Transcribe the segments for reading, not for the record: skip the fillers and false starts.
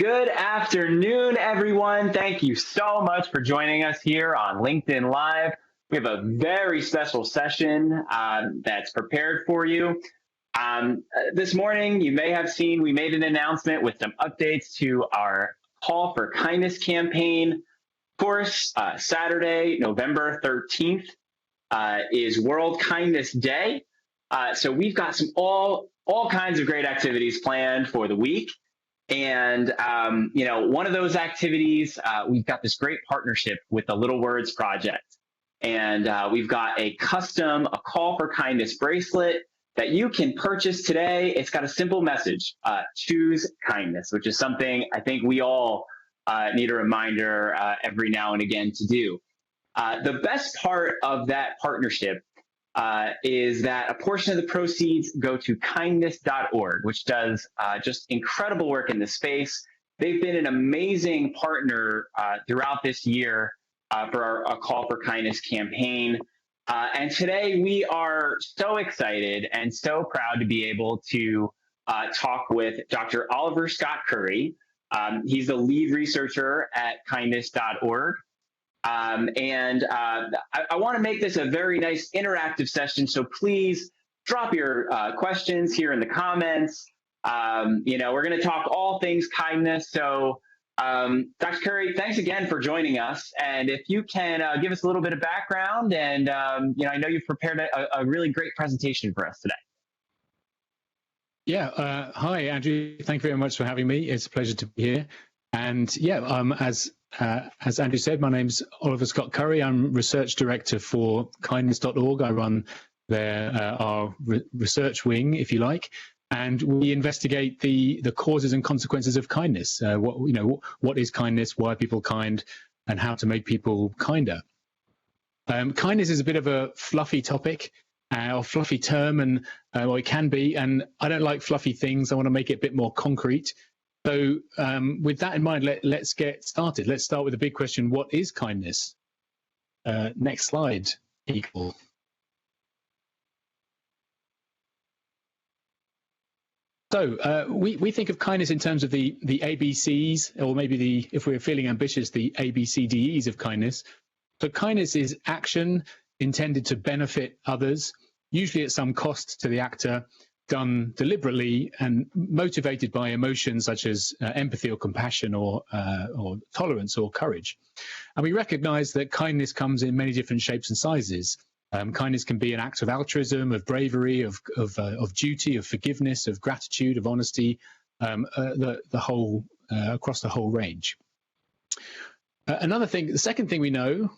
Good afternoon, everyone. Thank you so much for joining us here on LinkedIn Live. We have a very special session that's prepared for you. This morning, you may have seen we made an announcement with some updates to our Call for Kindness campaign. Of course, Saturday, November 13th is World Kindness Day. So we've got some all kinds of great activities planned for the week. And, one of those activities, we've got this great partnership with the Little Words Project. And we've got a Call for Kindness bracelet that you can purchase today. It's got a simple message, choose kindness, which is something I think we all need a reminder every now and again to do. The best part of that partnership is that a portion of the proceeds go to kindness.org, which does just incredible work in this space. They've been an amazing partner throughout this year for our Call for Kindness campaign. And today we are so excited and so proud to be able to talk with Dr. Oliver Scott Curry. He's the lead researcher at kindness.org. I want to make this a very nice interactive session, so please drop your questions here in the comments. We're going to talk all things kindness. So, Dr. Curry, thanks again for joining us. And if you can give us a little bit of background, and I know you've prepared a really great presentation for us today. Yeah. Hi, Andrew. Thank you very much for having me. It's a pleasure to be here. And as Andrew said, my name's Oliver Scott Curry. I'm research director for kindness.org. I run our research wing, if you like, and we investigate the causes and consequences of kindness. What is kindness? Why are people kind? And how to make people kinder. Kindness is a bit of a fluffy topic. Or fluffy term, or it can be, and I don't like fluffy things. I want to make it a bit more concrete. So with that in mind, let's get started. Let's start with the big question: what is kindness? Next slide, equal. So we think of kindness in terms of the ABCs, or maybe if we're feeling ambitious, the ABCDEs of kindness. So kindness is action intended to benefit others, usually at some cost to the actor, done deliberately and motivated by emotions such as empathy or compassion or tolerance or courage. And we recognize that kindness comes in many different shapes and sizes. Kindness can be an act of altruism, of bravery, of duty, of forgiveness, of gratitude, of honesty, across the whole range. The second thing we know,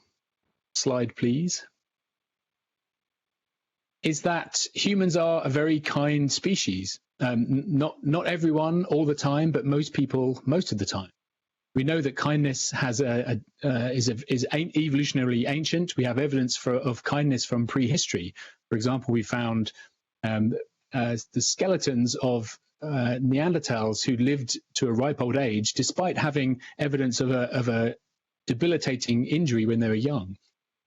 slide please, is that humans are a very kind species. Not everyone all the time, but most people most of the time. We know that kindness is evolutionarily ancient. We have evidence of kindness from prehistory. For example, we found the skeletons of Neanderthals who lived to a ripe old age, despite having evidence of a debilitating injury when they were young.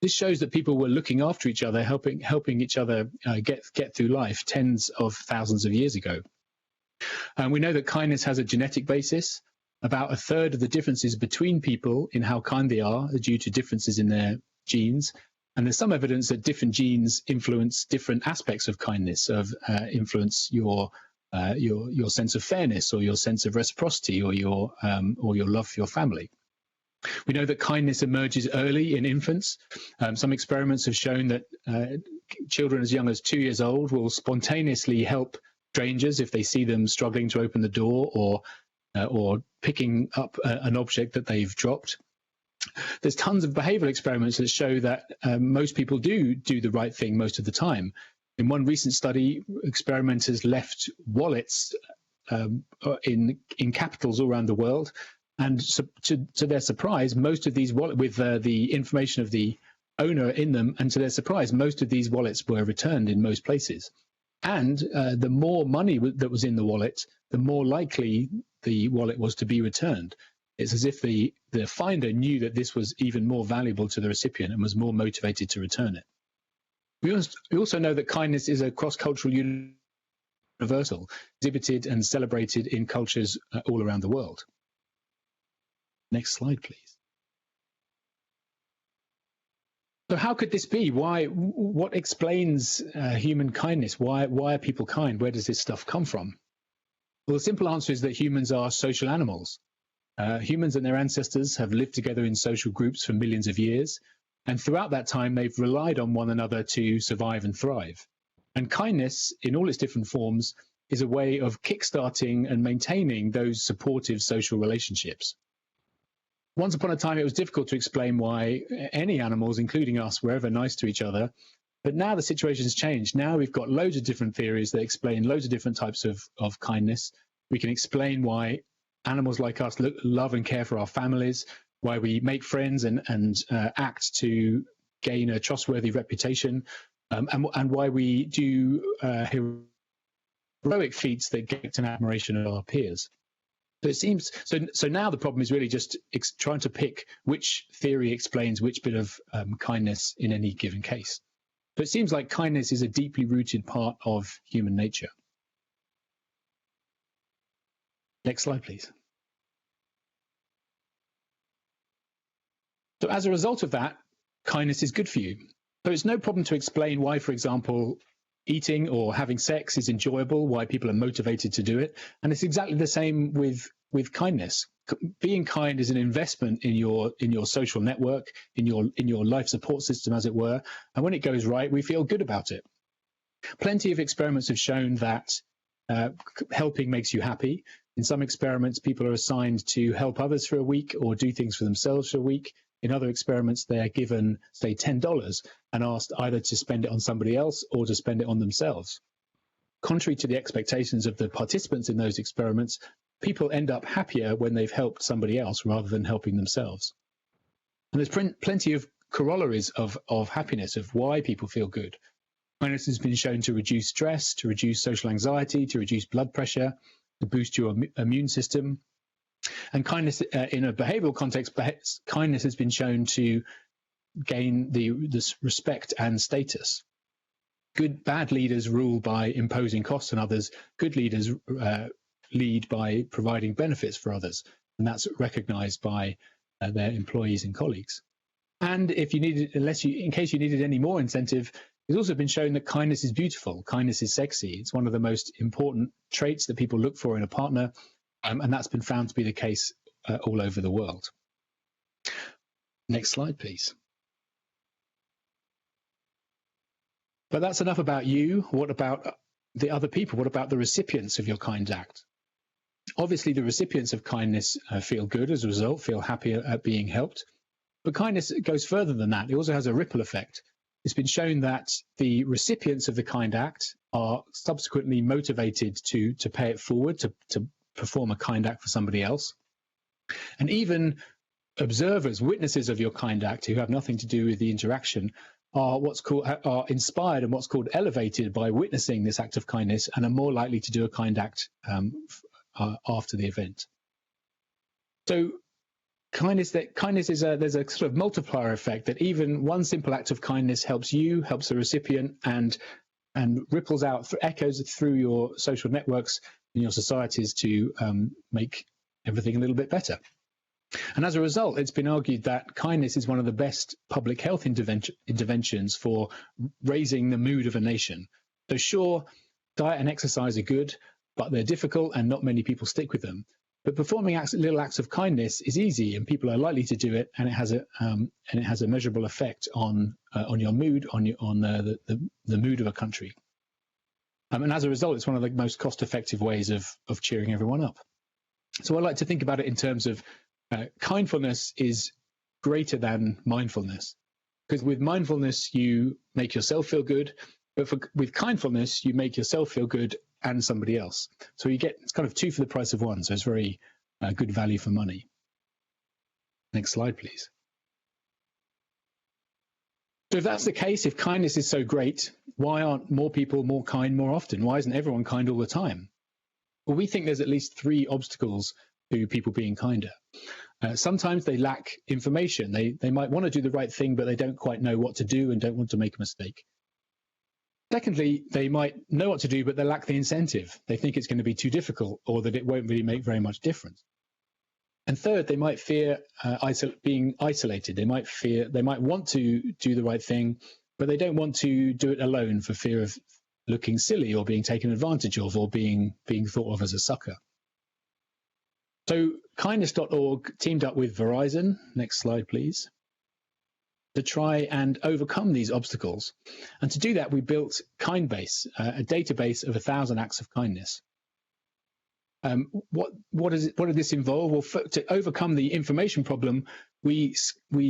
This shows that people were looking after each other, helping each other get through life tens of thousands of years ago. We know that kindness has a genetic basis. About a third of the differences between people in how kind they are due to differences in their genes. And there's some evidence that different genes influence different aspects of kindness, influence your sense of fairness, or your sense of reciprocity, or your love for your family. We know that kindness emerges early in infants. Some experiments have shown that children as young as 2 years old will spontaneously help strangers if they see them struggling to open the door or picking up an object that they've dropped. There's tons of behavioral experiments that show that most people do the right thing most of the time. In one recent study, experimenters left wallets in capitals all around the world. And to their surprise, most of these wallets with the information of the owner in them, and to their surprise, most of these wallets were returned in most places. And the more money that was in the wallet, the more likely the wallet was to be returned. It's as if the finder knew that this was even more valuable to the recipient and was more motivated to return it. We also know that kindness is a cross-cultural universal, exhibited and celebrated in cultures all around the world. Next slide, please. So how could this be? What explains human kindness? Why are people kind? Where does this stuff come from? Well, the simple answer is that humans are social animals. Humans and their ancestors have lived together in social groups for millions of years, and throughout that time they've relied on one another to survive and thrive. And kindness, in all its different forms, is a way of kickstarting and maintaining those supportive social relationships. Once upon a time, it was difficult to explain why any animals, including us, were ever nice to each other. But now the situation's changed. Now we've got loads of different theories that explain loads of different types of kindness. We can explain why animals like us love and care for our families, why we make friends and act to gain a trustworthy reputation, and why we do heroic feats that get an admiration of our peers. So it seems so now the problem is really just trying to pick which theory explains which bit of kindness in any given case. But it seems like kindness is a deeply rooted part of human nature. Next slide, please. So as a result of that, kindness is good for you. So it's no problem to explain why, for example, eating or having sex is enjoyable, why people are motivated to do it. And it's exactly the same with kindness. Being kind is an investment in your social network, in your life support system, as it were. And when it goes right, we feel good about it. Plenty of experiments have shown that helping makes you happy. In some experiments, people are assigned to help others for a week or do things for themselves for a week. In other experiments, they're given, say, $10 and asked either to spend it on somebody else or to spend it on themselves. Contrary to the expectations of the participants in those experiments, people end up happier when they've helped somebody else rather than helping themselves. And there's plenty of corollaries of happiness, of why people feel good. Kindness has been shown to reduce stress, to reduce social anxiety, to reduce blood pressure, to boost your immune system. And kindness, in a behavioral context, kindness has been shown to gain this respect and status. Bad leaders rule by imposing costs on others. Good leaders lead by providing benefits for others, and that's recognized by their employees and colleagues. And if you needed, in case you needed any more incentive, it's also been shown that kindness is beautiful. Kindness is sexy. It's one of the most important traits that people look for in a partner. And that's been found to be the case all over the world. Next slide, please. But that's enough about you. What about the other people? What about the recipients of your kind act? Obviously, the recipients of kindness feel good as a result, feel happy at being helped. But kindness goes further than that. It also has a ripple effect. It's been shown that the recipients of the kind act are subsequently motivated to pay it forward, to perform a kind act for somebody else. And even observers, witnesses of your kind act who have nothing to do with the interaction are inspired and what's called elevated by witnessing this act of kindness and are more likely to do a kind act after the event. So kindness is there's a sort of multiplier effect that even one simple act of kindness helps you, helps the recipient, and ripples out, echoes through your social networks in your societies to make everything a little bit better. And as a result, it's been argued that kindness is one of the best public health interventions for raising the mood of a nation. So sure, diet and exercise are good, but they're difficult and not many people stick with them. But performing little acts of kindness is easy, and people are likely to do it, and it has a measurable effect on your mood, on the mood of a country. And as a result, it's one of the most cost-effective ways of cheering everyone up. So I like to think about it in terms of kindfulness is greater than mindfulness, because with mindfulness you make yourself feel good, but with kindfulness you make yourself feel good and somebody else. So it's kind of two for the price of one. So it's very good value for money. Next slide, please. So if that's the case, if kindness is so great, why aren't more people more kind more often? Why isn't everyone kind all the time? Well, we think there's at least 3 obstacles to people being kinder. Sometimes they lack information. They might want to do the right thing, but they don't quite know what to do and don't want to make a mistake. Secondly, they might know what to do, but they lack the incentive. They think it's going to be too difficult or that it won't really make very much difference. And third, they might fear being isolated. They might want to do the right thing, but they don't want to do it alone for fear of looking silly or being taken advantage of or being thought of as a sucker. So kindness.org teamed up with Verizon, next slide please, to try and overcome these obstacles. And to do that, we built Kindbase, a database of 1,000 acts of kindness. What did this involve? Well, to overcome the information problem, we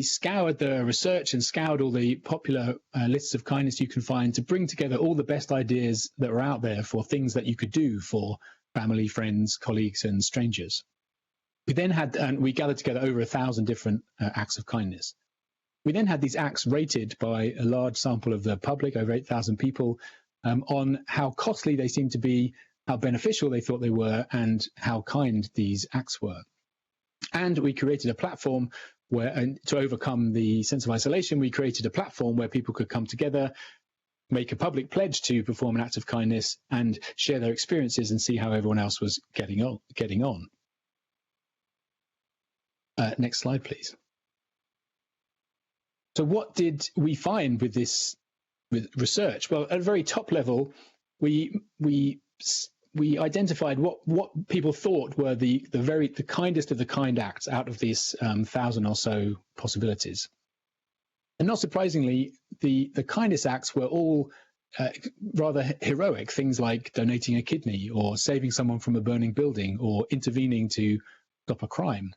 scoured the research and scoured all the popular lists of kindness you can find to bring together all the best ideas that were out there for things that you could do for family, friends, colleagues, and strangers. We then we gathered together over 1,000 different acts of kindness. We then had these acts rated by a large sample of the public, over 8,000 people, on how costly they seemed to be, how beneficial they thought they were, and how kind these acts were. And we created a platform where, and to overcome the sense of isolation, we created a platform where people could come together, make a public pledge to perform an act of kindness, and share their experiences and see how everyone else was getting on. Next slide, please. So what did we find with this research? Well, at a very top level, we identified what people thought were the kindest of the kind acts out of these 1,000 or so possibilities. And not surprisingly, the kindest acts were all rather heroic, things like donating a kidney or saving someone from a burning building or intervening to stop a crime.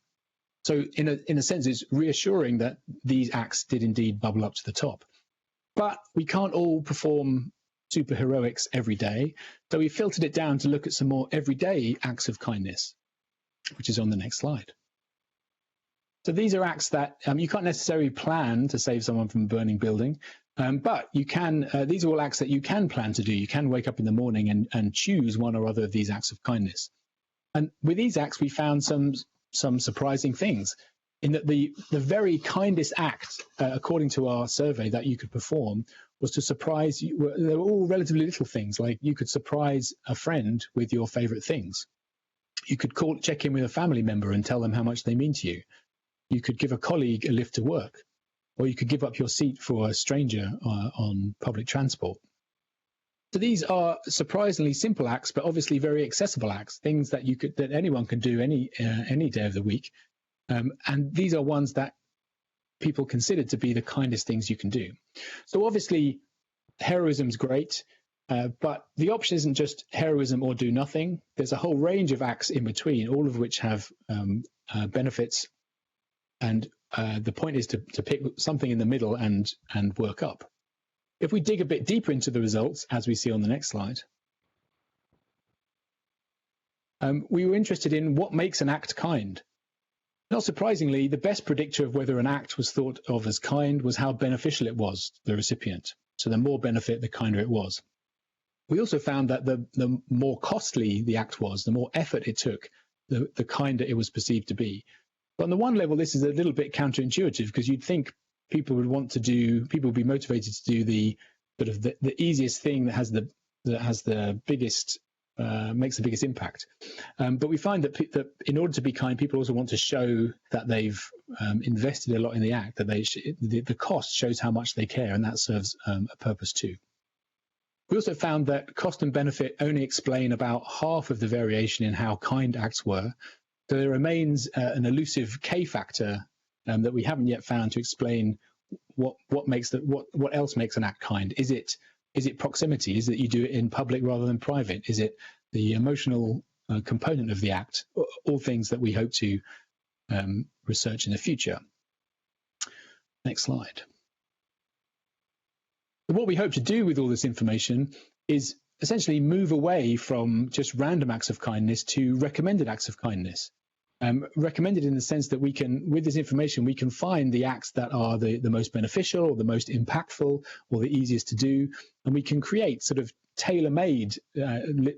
So in a sense, it's reassuring that these acts did indeed bubble up to the top. But we can't all perform superheroics every day. So we filtered it down to look at some more everyday acts of kindness, which is on the next slide. So these are acts that you can't necessarily plan to save someone from a burning building, but you can. These are all acts that you can plan to do. You can wake up in the morning and choose one or other of these acts of kindness. And with these acts, we found some surprising things, in that the very kindest act, according to our survey, that you could perform was to surprise you. They were all relatively little things, like you could surprise a friend with your favorite things. You could check in with a family member and tell them how much they mean to you. You could give a colleague a lift to work, or you could give up your seat for a stranger on public transport. So these are surprisingly simple acts, but obviously very accessible acts, things that anyone can do any day of the week. And these are ones that people consider to be the kindest things you can do. So obviously, heroism's great, but the option isn't just heroism or do nothing. There's a whole range of acts in between, all of which have benefits. And the point is to pick something in the middle and work up. If we dig a bit deeper into the results, as we see on the next slide, we were interested in what makes an act kind. Not surprisingly, the best predictor of whether an act was thought of as kind was how beneficial it was to the recipient. So the more benefit, the kinder it was. We also found that the more costly the act was, the more effort it took, the kinder it was perceived to be. But on the one level, this is a little bit counterintuitive, because you'd think people would be motivated to do the sort of the easiest thing that makes the biggest impact. But we find that in order to be kind, people also want to show that they've invested a lot in the act, that the cost shows how much they care, and that serves a purpose too. We also found that cost and benefit only explain about half of the variation in how kind acts were. So there remains an elusive K factor that we haven't yet found to explain what else makes an act kind. Is it proximity? Is it you do it in public rather than private? Is it the emotional component of the act? All things that we hope to research in the future. Next slide. What we hope to do with all this information is essentially move away from just random acts of kindness to recommended acts of kindness. Recommended in the sense that with this information, we can find the acts that are the most beneficial or the most impactful or the easiest to do, and we can create sort of tailor-made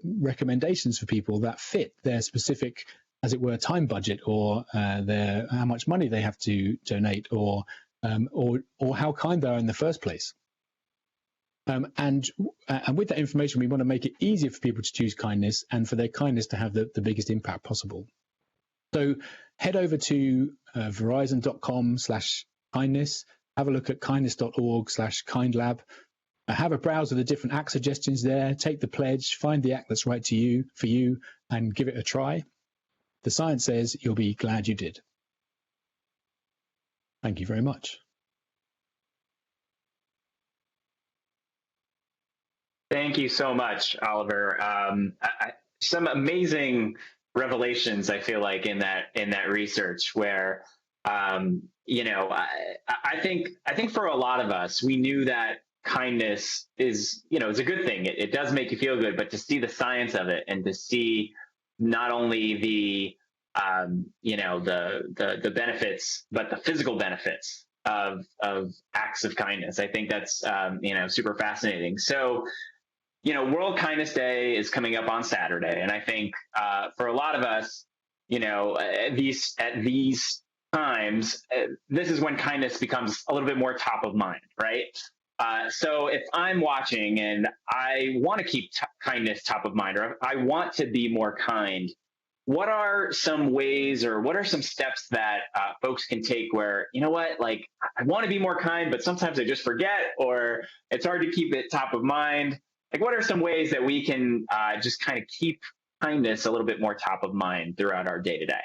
recommendations for people that fit their specific, as it were, time budget, or how much money they have to donate, or how kind they are in the first place. And with that information, we want to make it easier for people to choose kindness and for their kindness to have the biggest impact possible. So head over to verizon.com/kindness, have a look at kindness.org/kindlab, have a browse of the different act suggestions there, take the pledge, find the act that's right for you, and give it a try. The science says you'll be glad you did. Thank you very much. Thank you so much, Oliver. Some amazing revelations, I feel like, in that research where, you know, I think for a lot of us, we knew that kindness is, you know, it's a good thing. It does make you feel good, but to see the science of it and to see not only the you know, the benefits, but the physical benefits of acts of kindness, I think that's you know, super fascinating. So, you know, World Kindness Day is coming up on Saturday, and I think for a lot of us, you know, at these times, this is when kindness becomes a little bit more top of mind, right? So if I'm watching and I want to keep kindness top of mind, or I want to be more kind, what are some ways or what are some steps that folks can take where, you know what, like, I want to be more kind, but sometimes I just forget, or it's hard to keep it top of mind? Like, what are some ways that we can just kind of keep kindness a little bit more top of mind throughout our day to day?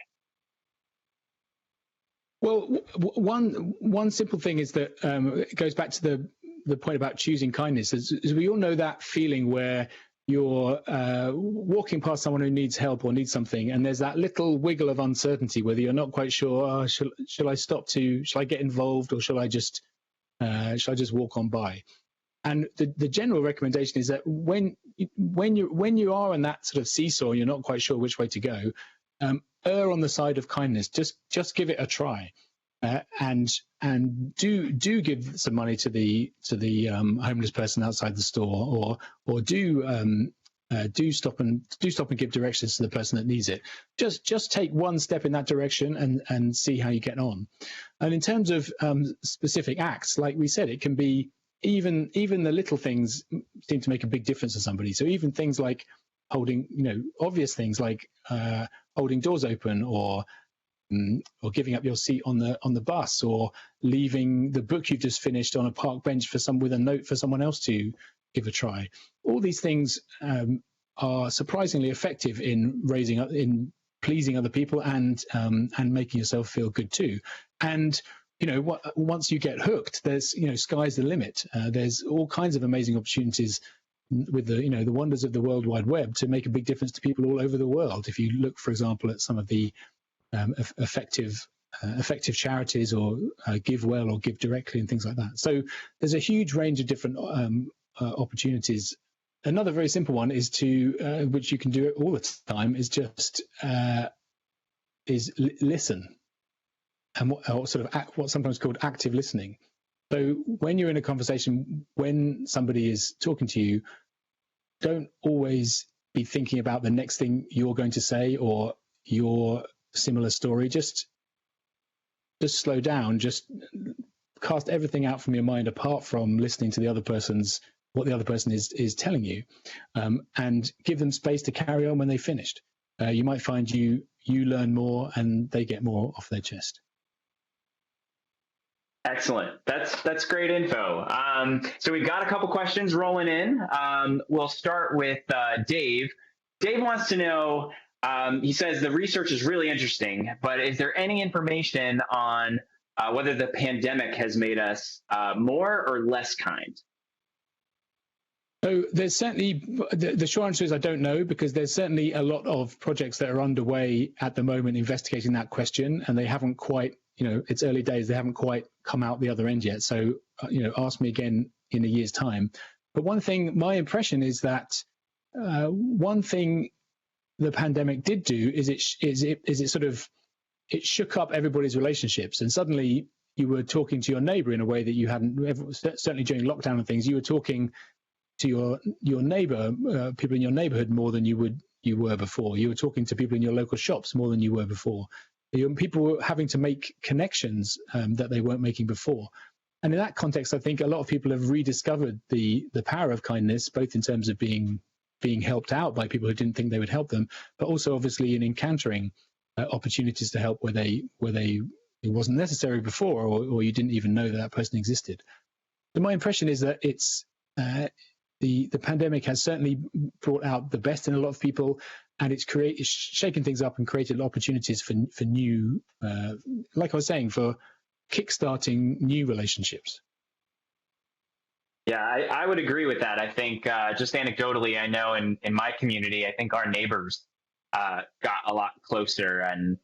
Well, one simple thing is that it goes back to the point about choosing kindness. As we all know that feeling where you're walking past someone who needs help or needs something, and there's that little wiggle of uncertainty whether you're not quite sure, oh, shall I stop shall I get involved, or shall I just walk on by? And the general recommendation is that when you are on that sort of seesaw, you're not quite sure which way to go, err on the side of kindness. Just give it a try, and do give some money to the homeless person outside the store, or do stop and give directions to the person that needs it. Just take one step in that direction and see how you get on. And in terms of specific acts, like we said, it can be even the little things seem to make a big difference to somebody. So even things like holding, you know, obvious things like holding doors open, or giving up your seat on the bus, or leaving the book you've just finished on a park bench with a note for someone else to give a try. All these things are surprisingly effective in pleasing other people and making yourself feel good too. And you know, once you get hooked, there's, you know, sky's the limit. There's all kinds of amazing opportunities with the wonders of the World Wide Web to make a big difference to people all over the world. If you look, for example, at some of the effective charities, or Give Well or Give Directly and things like that. So there's a huge range of different opportunities. Another very simple one is which you can do all the time, is just listen. And what's sometimes called active listening. So when you're in a conversation, when somebody is talking to you, don't always be thinking about the next thing you're going to say or your similar story. Just slow down. Just cast everything out from your mind apart from listening to what the other person is telling you, and give them space to carry on when they've finished. You might find you learn more and they get more off their chest. Excellent. That's great info. So we've got a couple questions rolling in. We'll start with Dave. Dave wants to know, he says the research is really interesting, but is there any information on whether the pandemic has made us more or less kind? So there's certainly, the short answer is I don't know, because there's certainly a lot of projects that are underway at the moment investigating that question, and they haven't quite, you know, it's early days, they haven't quite come out the other end yet. So, you know, ask me again in a year's time. But one thing, my impression is that one thing the pandemic did do is it shook up everybody's relationships, and suddenly you were talking to your neighbor in a way that you hadn't, certainly during lockdown and things, you were talking to your neighbor, people in your neighborhood, more than you were before. You were talking to people in your local shops more than you were before. People were having to make connections that they weren't making before. And in that context, I think a lot of people have rediscovered the power of kindness, both in terms of being helped out by people who didn't think they would help them, but also obviously in encountering opportunities to help where it wasn't necessary before, or you didn't even know that that person existed. So my impression is that it's the pandemic has certainly brought out the best in a lot of people, and it's shaken things up and created opportunities for new, like I was saying, for kickstarting new relationships. Yeah, I would agree with that. I think just anecdotally, I know in my community, I think our neighbors got a lot closer, and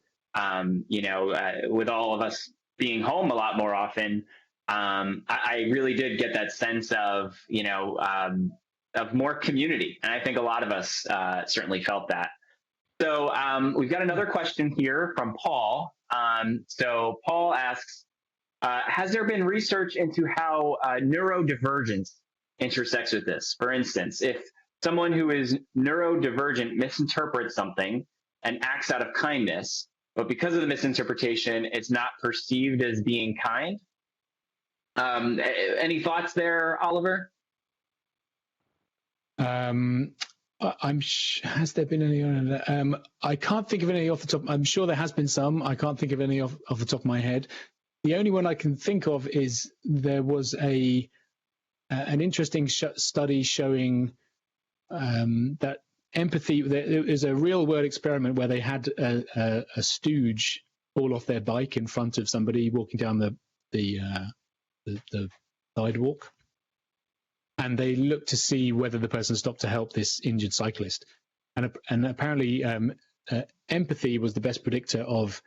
with all of us being home a lot more often, I really did get that sense of of more community, and I think a lot of us certainly felt that. So we've got another question here from Paul. So Paul asks, has there been research into how neurodivergence intersects with this? For instance, if someone who is neurodivergent misinterprets something and acts out of kindness, but because of the misinterpretation, it's not perceived as being kind. Any thoughts there, Oliver? Has there been any? I can't think of any off the top. I'm sure there has been some. I can't think of any off the top of my head. The only one I can think of is there was an interesting study showing that empathy. There is a real world experiment where they had a stooge fall off their bike in front of somebody walking down the sidewalk, and they looked to see whether the person stopped to help this injured cyclist. And apparently, empathy was the best predictor of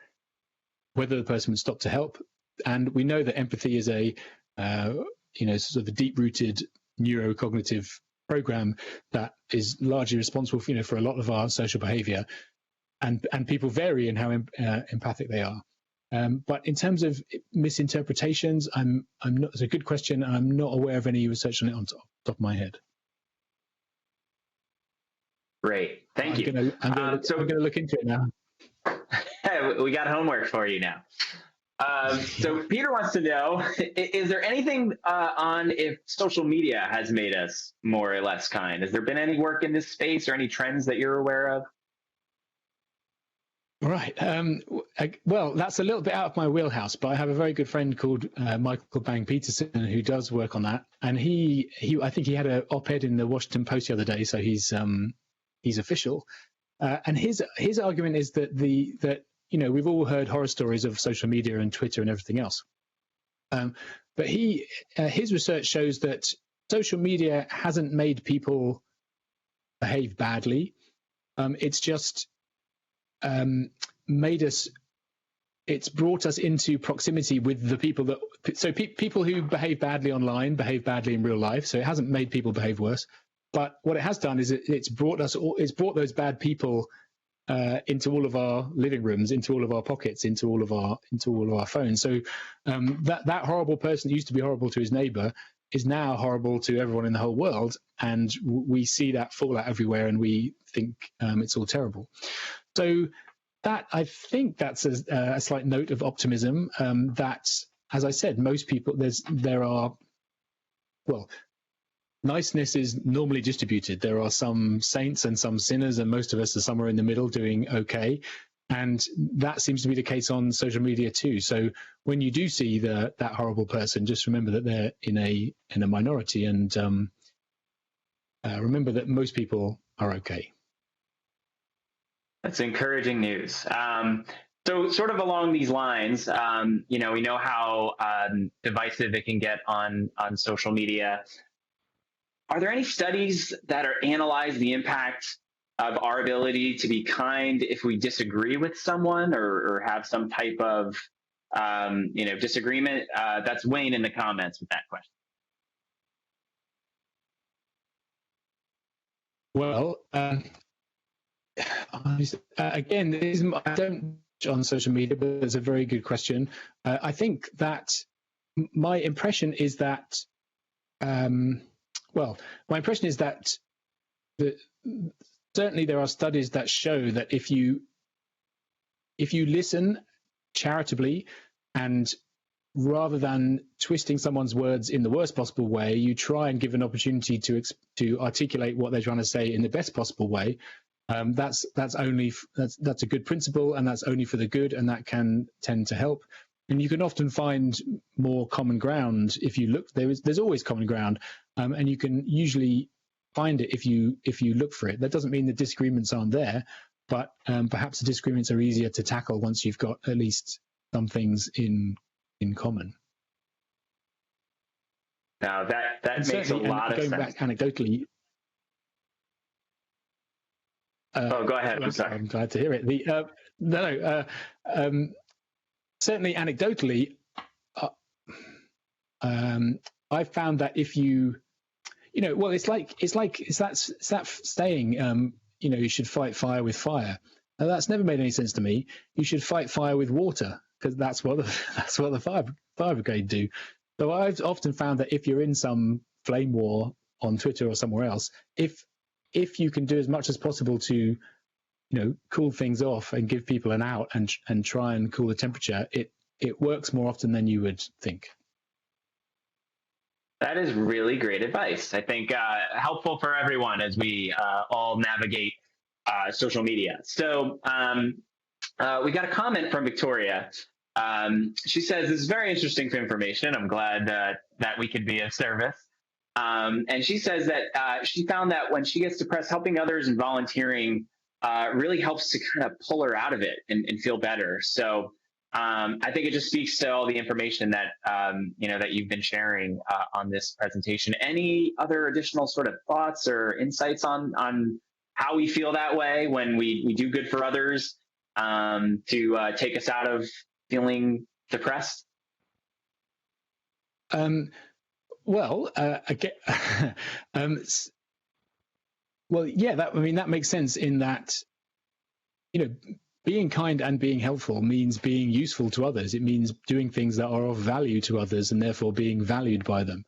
whether the person would stop to help. And we know that empathy is a sort of a deep-rooted neurocognitive program that is largely responsible for a lot of our social behavior, and people vary in how empathic they are. But in terms of misinterpretations, I'm not. It's a good question. I'm not aware of any research on it on top of my head. Great, thank you. I'm going to look into it now. We got homework for you now. So Peter wants to know, is there anything on if social media has made us more or less kind? Has there been any work in this space or any trends that you're aware of? Right. Well, that's a little bit out of my wheelhouse, but I have a very good friend called Michael Bang-Peterson who does work on that. And I think he had an op-ed in the Washington Post the other day, so he's official. And his argument is that we've all heard horror stories of social media and Twitter and everything else. But his research shows that social media hasn't made people behave badly. It's just it's brought us into proximity with the people people who behave badly online behave badly in real life. So it hasn't made people behave worse. But what it has done is it's brought those bad people into all of our living rooms, into all of our pockets, into all of our phones. So that horrible person who used to be horrible to his neighbor is now horrible to everyone in the whole world, and we see that fallout everywhere, and we think it's all terrible. So I think that's a slight note of optimism. That, as I said, most people niceness is normally distributed. There are some saints and some sinners, and most of us are somewhere in the middle doing okay. And that seems to be the case on social media too. So when you do see that horrible person, just remember that they're in a minority, and remember that most people are okay. That's encouraging news. So sort of along these lines, we know how divisive it can get on social media. Are there any studies that are analyze the impact of our ability to be kind if we disagree with someone or have some type of disagreement? That's Wayne in the comments with that question. Well, again, I don't on social media, but it's a very good question. I think that my impression is that certainly there are studies that show that if you listen charitably, and rather than twisting someone's words in the worst possible way, you try and give an opportunity to articulate what they're trying to say in the best possible way, That's a good principle, and that's only for the good, and that can tend to help. And you can often find more common ground if you look. There's always common ground, and you can usually find it if you look for it. That doesn't mean the disagreements aren't there, but perhaps the disagreements are easier to tackle once you've got at least some things in common. Now that makes a lot of sense. Going back anecdotally. Go ahead. I'm sorry. I'm glad to hear it. Certainly anecdotally, I found that if you well, it's that saying, you should fight fire with fire. Now, that's never made any sense to me. You should fight fire with water, because that's what the fire brigade do. So I've often found that if you're in some flame war on Twitter or somewhere else, if you can do as much as possible to, cool things off and give people an out and try and cool the temperature, it works more often than you would think. That is really great advice. I think helpful for everyone as we all navigate social media. So we got a comment from Victoria. She says, this is very interesting information. I'm glad that we could be of service. And she says that she found that when she gets depressed, helping others and volunteering really helps to kind of pull her out of it and feel better. So I think it just speaks to all the information that that you've been sharing on this presentation. Any other additional sort of thoughts or insights on how we feel that way when we do good for others to take us out of feeling depressed? Well, well, yeah, that makes sense in that, being kind and being helpful means being useful to others. It means doing things that are of value to others and therefore being valued by them.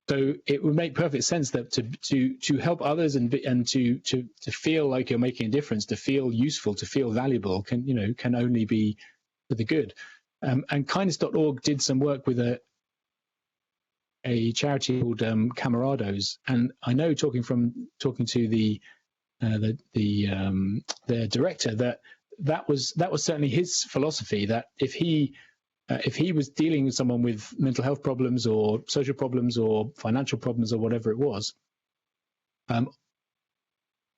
So it would make perfect sense that to help others and to feel like you're making a difference, to feel useful, to feel valuable can only be for the good. And kindness.org did some work with a charity called Camarados, and I know talking to the director that was certainly his philosophy, that if he was dealing with someone with mental health problems or social problems or financial problems or whatever it was,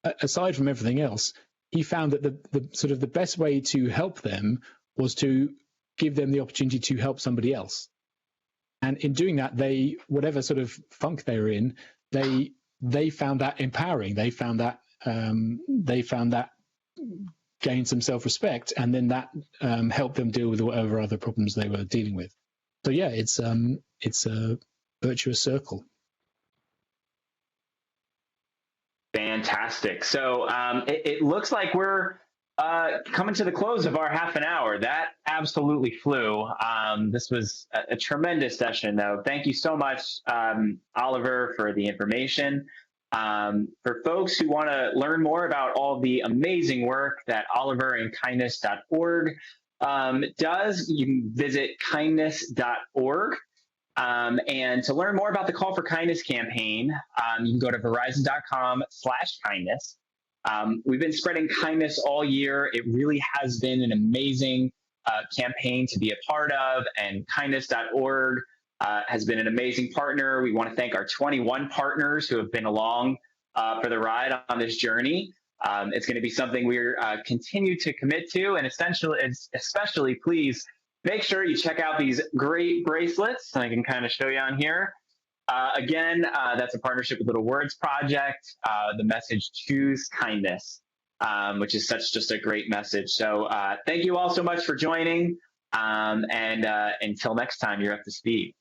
aside from everything else, he found that the sort of the best way to help them was to give them the opportunity to help somebody else. And in doing that, whatever sort of funk they were in, they found that empowering. They found that gained some self-respect, and then that helped them deal with whatever other problems they were dealing with. So yeah, it's a virtuous circle. Fantastic. So it looks like we're coming to the close of our half an hour. That absolutely flew. This was a tremendous session, though. Thank you so much, Oliver, for the information. For folks who want to learn more about all the amazing work that Oliver and kindness.org does, you can visit kindness.org. And to learn more about the Call for Kindness campaign, you can go to verizon.com/kindness. We've been spreading kindness all year. It really has been an amazing campaign to be a part of, and kindness.org has been an amazing partner. We want to thank our 21 partners who have been along for the ride on this journey. It's going to be something we're continue to commit to, and especially please make sure you check out these great bracelets. I can kind of show you on here. Again, that's a partnership with Little Words Project. The message, choose kindness, which is just a great message. So thank you all so much for joining. And until next time, you're up to speed.